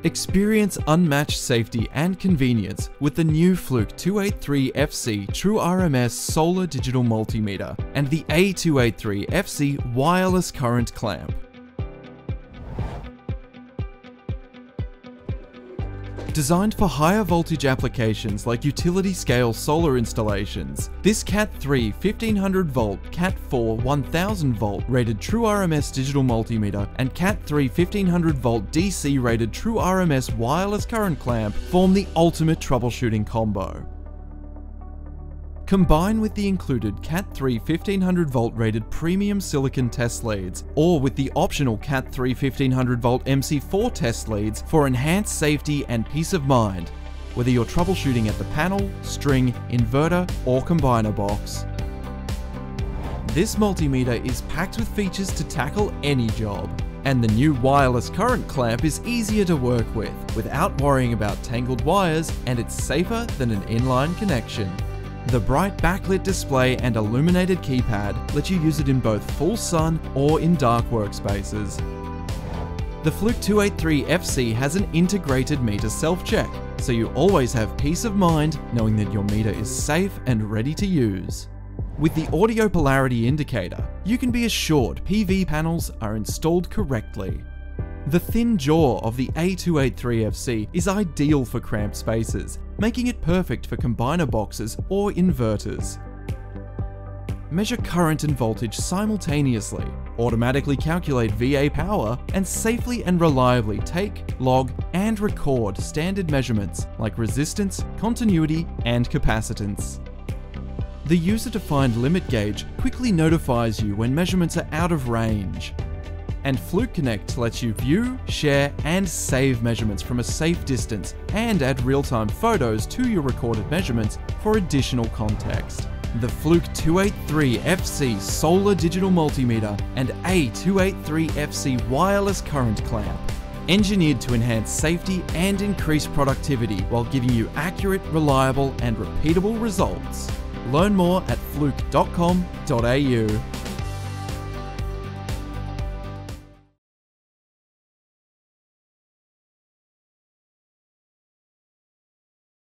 Experience unmatched safety and convenience with the new FLUKE 283FC True RMS Solar Digital Multimeter and the A283FC Wireless Current Clamp. Designed for higher voltage applications like utility-scale solar installations, this Cat3 1500V, Cat4 1000V rated True RMS digital multimeter and Cat3 1500V DC rated True RMS wireless current clamp form the ultimate troubleshooting combo. Combine with the included Cat3 1500V rated premium silicon test leads, or with the optional Cat3 1500V MC4 test leads for enhanced safety and peace of mind, whether you're troubleshooting at the panel, string, inverter, or combiner box. This multimeter is packed with features to tackle any job, and the new wireless current clamp is easier to work with, without worrying about tangled wires, and it's safer than an inline connection. The bright backlit display and illuminated keypad let you use it in both full sun or in dark workspaces. The FLUKE 283FC has an integrated meter self-check, so you always have peace of mind knowing that your meter is safe and ready to use. With the audio polarity indicator, you can be assured PV panels are installed correctly. The thin jaw of the A283FC is ideal for cramped spaces, making it perfect for combiner boxes or inverters. Measure current and voltage simultaneously, automatically calculate VA power, and safely and reliably take, log, and record standard measurements like resistance, continuity, and capacitance. The user-defined limit gauge quickly notifies you when measurements are out of range. And FLUKE Connect lets you view, share, and save measurements from a safe distance and add real-time photos to your recorded measurements for additional context. The FLUKE 283FC Solar Digital Multimeter and A283FC Wireless Current Clamp. Engineered to enhance safety and increase productivity while giving you accurate, reliable, and repeatable results. Learn more at fluke.com.au.